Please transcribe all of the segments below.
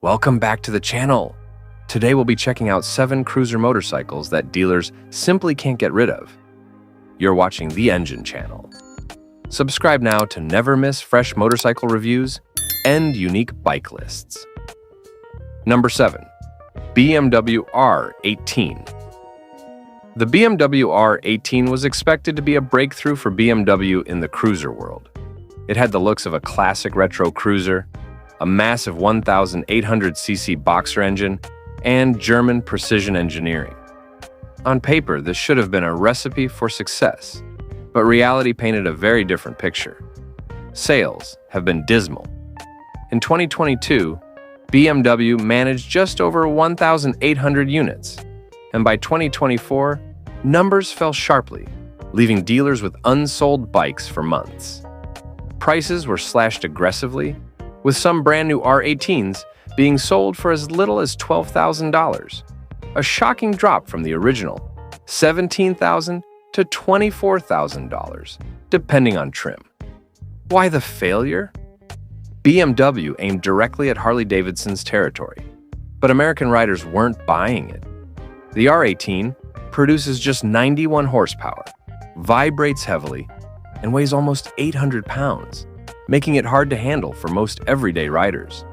Welcome back to the channel. Today we'll be checking out 7 cruiser motorcycles that dealers simply can't get rid of. You're watching the Engine channel. Subscribe now to never miss fresh motorcycle reviews and unique bike lists. Number 7. BMW R18. The BMW R18 was expected to be a breakthrough for BMW in the cruiser world. It had the looks of a classic retro cruiser, a massive 1,800cc boxer engine, and German precision engineering. On paper, this should have been a recipe for success, but reality painted a very different picture. Sales have been dismal. In 2022, BMW managed just over 1,800 units, and by 2024, numbers fell sharply, leaving dealers with unsold bikes for months. Prices were slashed aggressively, with some brand new R18s being sold for as little as $12,000, a shocking drop from the original $17,000 to $24,000, depending on trim. Why the failure? BMW aimed directly at Harley-Davidson's territory, but American riders weren't buying it. The R18 produces just 91 horsepower, vibrates heavily, and weighs almost 800 pounds, making it hard to handle for most everyday riders.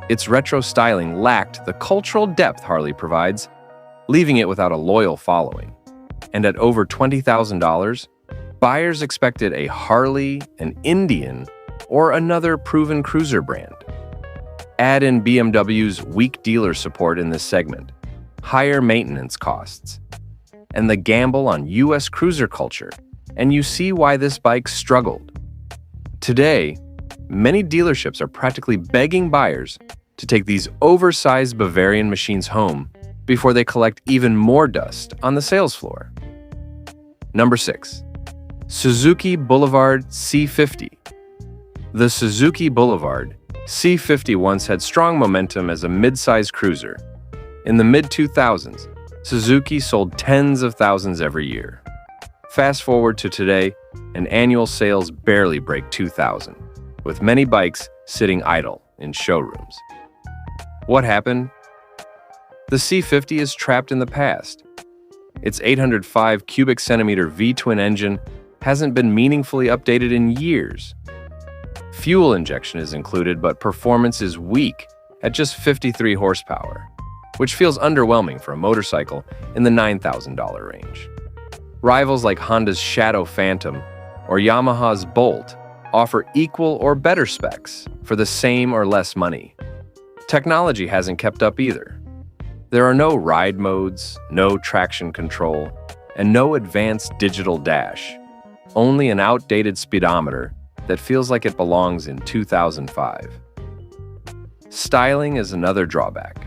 Its retro styling lacked the cultural depth Harley provides, leaving it without a loyal following. And at over $20,000, buyers expected a Harley, an Indian, or another proven cruiser brand. Add in BMW's weak dealer support in this segment, higher maintenance costs, and the gamble on US cruiser culture, and you see why this bike struggled. Today, many dealerships are practically begging buyers to take these oversized Bavarian machines home before they collect even more dust on the sales floor. Number 6. Suzuki Boulevard C50. The Suzuki Boulevard C50 once had strong momentum as a mid-size cruiser. In the mid-2000s, Suzuki sold tens of thousands every year. Fast forward to today, and annual sales barely break 2,000, with many bikes sitting idle in showrooms. What happened? The C50 is trapped in the past. Its 805 cubic centimeter V-twin engine hasn't been meaningfully updated in years. Fuel injection is included, but performance is weak at just 53 horsepower, which feels underwhelming for a motorcycle in the $9,000 range. Rivals like Honda's Shadow Phantom or Yamaha's Bolt offer equal or better specs for the same or less money. Technology hasn't kept up either. There are no ride modes, no traction control, and no advanced digital dash, only an outdated speedometer that feels like it belongs in 2005. Styling is another drawback.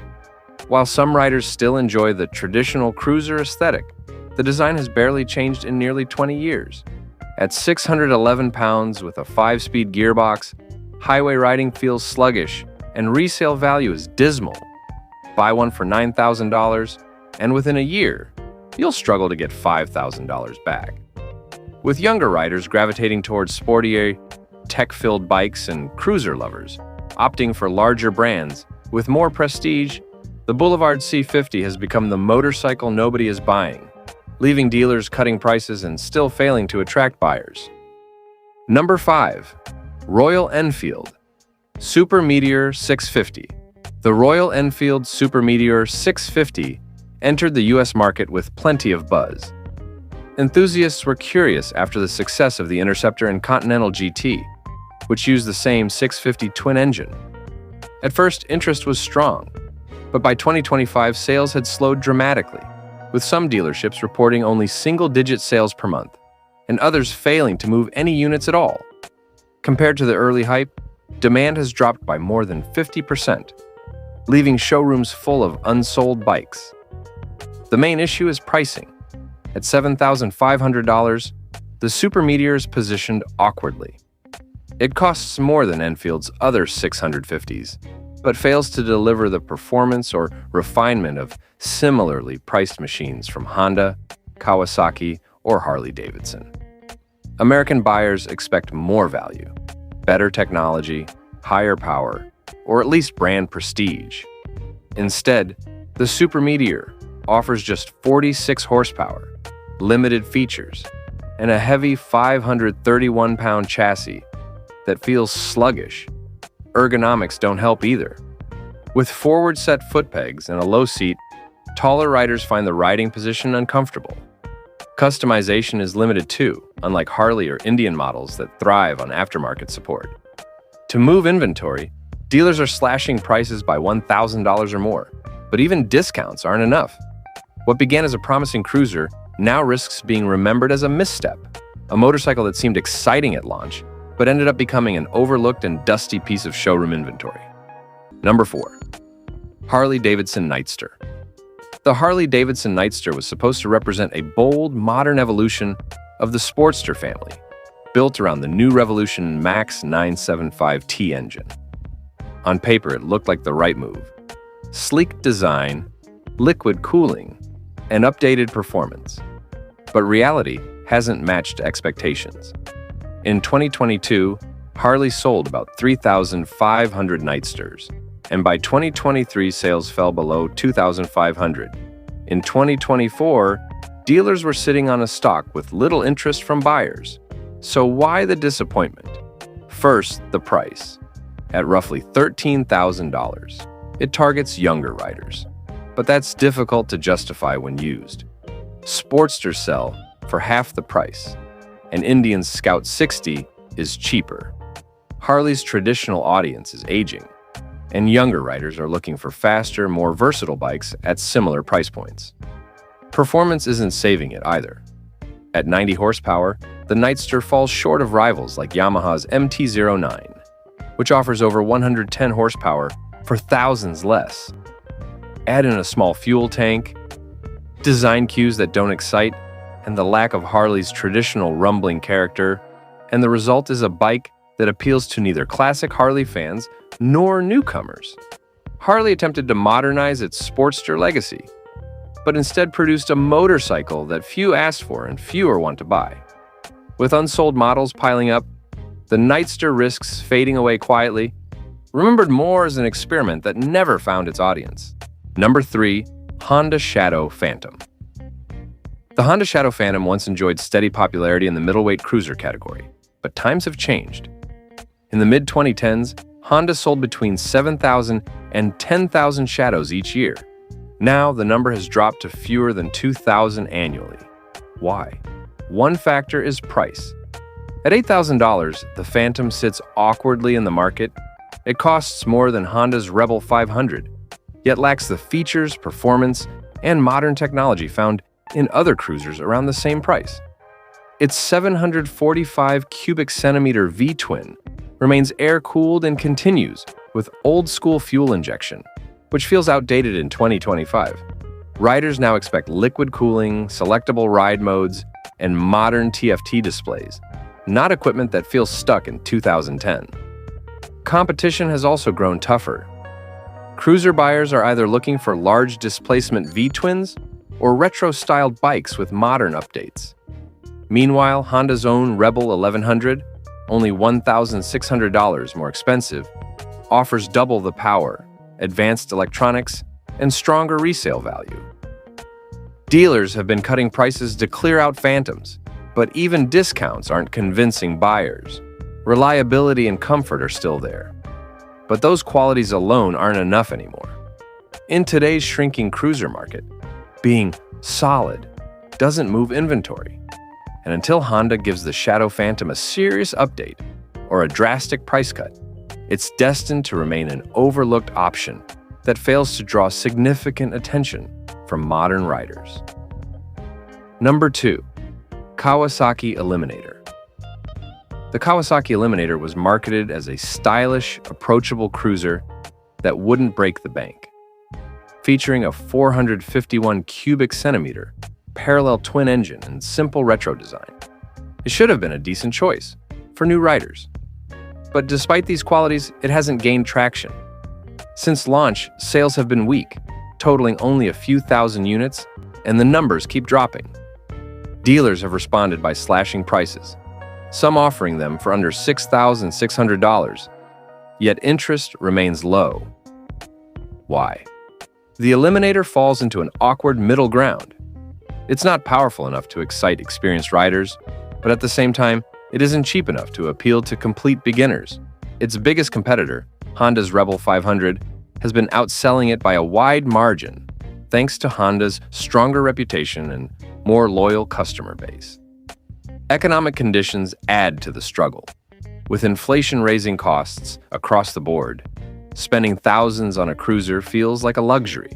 While some riders still enjoy the traditional cruiser aesthetic, the design has barely changed in nearly 20 years. At 611 pounds with a 5-speed gearbox, highway riding feels sluggish and resale value is dismal. Buy one for $9,000 and within a year, you'll struggle to get $5,000 back. With younger riders gravitating towards sportier, tech-filled bikes and cruiser lovers, opting for larger brands with more prestige, the Boulevard C50 has become the motorcycle nobody is buying, leaving dealers cutting prices and still failing to attract buyers. Number 5. Royal Enfield Super Meteor 650. The Royal Enfield Super Meteor 650 entered the US market with plenty of buzz. Enthusiasts were curious after the success of the Interceptor and Continental GT, which used the same 650 twin engine. At first, interest was strong, but by 2025, sales had slowed dramatically, with some dealerships reporting only single-digit sales per month, and others failing to move any units at all. Compared to the early hype, demand has dropped by more than 50%, leaving showrooms full of unsold bikes. The main issue is pricing. At $7,500, the Super Meteor is positioned awkwardly. It costs more than Enfield's other 650s, but fails to deliver the performance or refinement of similarly priced machines from Honda, Kawasaki, or Harley-Davidson. American buyers expect more value, better technology, higher power, or at least brand prestige. Instead, the Super Meteor offers just 46 horsepower, limited features, and a heavy 531-pound chassis that feels sluggish. Ergonomics don't help either. With forward-set foot pegs and a low seat, taller riders find the riding position uncomfortable. Customization is limited too, unlike Harley or Indian models that thrive on aftermarket support. To move inventory, dealers are slashing prices by $1,000 or more, but even discounts aren't enough. What began as a promising cruiser now risks being remembered as a misstep, a motorcycle that seemed exciting at launch, but ended up becoming an overlooked and dusty piece of showroom inventory. Number 4. HarleyDavidson Nightster. The Harley-Davidson Nightster was supposed to represent a bold, modern evolution of the Sportster family, built around the new Revolution Max 975T engine. On paper, it looked like the right move. Sleek design, liquid cooling, and updated performance. But reality hasn't matched expectations. In 2022, Harley sold about 3,500 Nightsters, and by 2023, sales fell below 2,500. In 2024, dealers were sitting on a stock with little interest from buyers. So why the disappointment? First, the price. At roughly $13,000, it targets younger riders. But that's difficult to justify when used. Sportsters sell for half the price, and Indian's Scout 60 is cheaper. Harley's traditional audience is aging, and younger riders are looking for faster, more versatile bikes at similar price points. Performance isn't saving it either. At 90 horsepower, the Nightster falls short of rivals like Yamaha's MT-09, which offers over 110 horsepower for thousands less. Add in a small fuel tank, design cues that don't excite, and the lack of Harley's traditional rumbling character, and the result is a bike that appeals to neither classic Harley fans nor newcomers. Harley attempted to modernize its Sportster legacy, but instead produced a motorcycle that few asked for and fewer want to buy. With unsold models piling up, the Nightster risks fading away quietly, remembered more as an experiment that never found its audience. Number 3. Honda Shadow Phantom. The Honda Shadow Phantom once enjoyed steady popularity in the middleweight cruiser category, but times have changed. In the mid-2010s, Honda sold between 7,000 and 10,000 Shadows each year. Now, the number has dropped to fewer than 2,000 annually. Why? One factor is price. At $8,000, the Phantom sits awkwardly in the market. It costs more than Honda's Rebel 500, yet lacks the features, performance, and modern technology found in other cruisers around the same price. Its 745 cubic centimeter V-twin remains air-cooled and continues with old-school fuel injection, which feels outdated in 2025. Riders now expect liquid cooling, selectable ride modes, and modern TFT displays, not equipment that feels stuck in 2010. Competition has also grown tougher. Cruiser buyers are either looking for large displacement V-twins or retro-styled bikes with modern updates. Meanwhile, Honda's own Rebel 1100, only $1,600 more expensive, offers double the power, advanced electronics, and stronger resale value. Dealers have been cutting prices to clear out Phantoms, but even discounts aren't convincing buyers. Reliability and comfort are still there, but those qualities alone aren't enough anymore. In today's shrinking cruiser market, being solid doesn't move inventory. And until Honda gives the Shadow Phantom a serious update or a drastic price cut, it's destined to remain an overlooked option that fails to draw significant attention from modern riders. Number 2. Kawasaki Eliminator. The Kawasaki Eliminator was marketed as a stylish, approachable cruiser that wouldn't break the bank. Featuring a 451 cubic centimeter parallel twin engine and simple retro design, it should have been a decent choice for new riders. But despite these qualities, it hasn't gained traction. Since launch, sales have been weak, totaling only a few thousand units, and the numbers keep dropping. Dealers have responded by slashing prices, some offering them for under $6,600. yet interest remains low. Why? The Eliminator falls into an awkward middle ground. It's not powerful enough to excite experienced riders, but at the same time, it isn't cheap enough to appeal to complete beginners. Its biggest competitor, Honda's Rebel 500, has been outselling it by a wide margin, thanks to Honda's stronger reputation and more loyal customer base. Economic conditions add to the struggle. With inflation raising costs across the board, spending thousands on a cruiser feels like a luxury.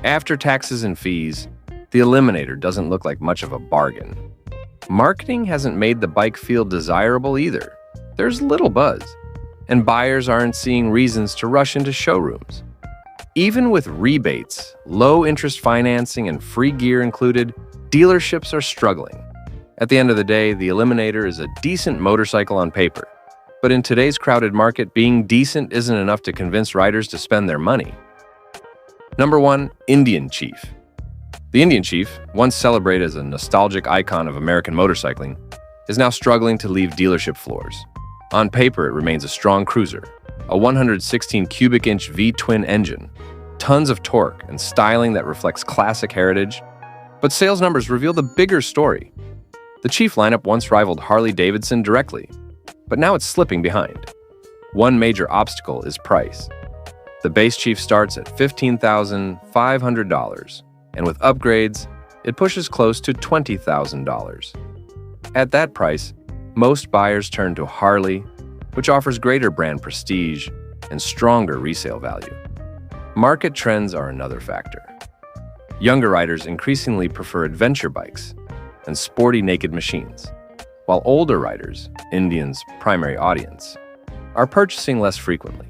After taxes and fees, the Eliminator doesn't look like much of a bargain. Marketing hasn't made the bike feel desirable either. There's little buzz, and buyers aren't seeing reasons to rush into showrooms. Even with rebates, low-interest financing, and free gear included, dealerships are struggling. At the end of the day, the Eliminator is a decent motorcycle on paper. But in today's crowded market, being decent isn't enough to convince riders to spend their money. Number 1. Indian Chief. The Indian Chief, once celebrated as a nostalgic icon of American motorcycling, is now struggling to leave dealership floors. On paper, it remains a strong cruiser, a 116 cubic inch V-twin engine, tons of torque and styling that reflects classic heritage. But sales numbers reveal the bigger story. The Chief lineup once rivaled Harley-Davidson directly, but now it's slipping behind. One major obstacle is price. The base Chief starts at $15,500, and with upgrades, it pushes close to $20,000. At that price, most buyers turn to Harley, which offers greater brand prestige and stronger resale value. Market trends are another factor. Younger riders increasingly prefer adventure bikes and sporty naked machines, while older riders, Indians' primary audience, are purchasing less frequently.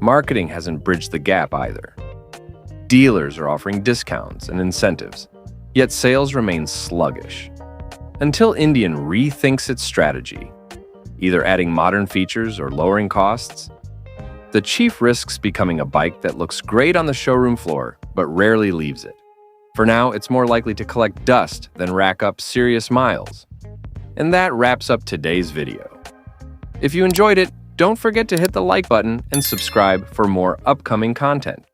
Marketing hasn't bridged the gap either. Dealers are offering discounts and incentives, yet sales remain sluggish. Until Indian rethinks its strategy, either adding modern features or lowering costs, the Chief risks becoming a bike that looks great on the showroom floor, but rarely leaves it. For now, it's more likely to collect dust than rack up serious miles. And that wraps up today's video. If you enjoyed it, don't forget to hit the like button and subscribe for more upcoming content.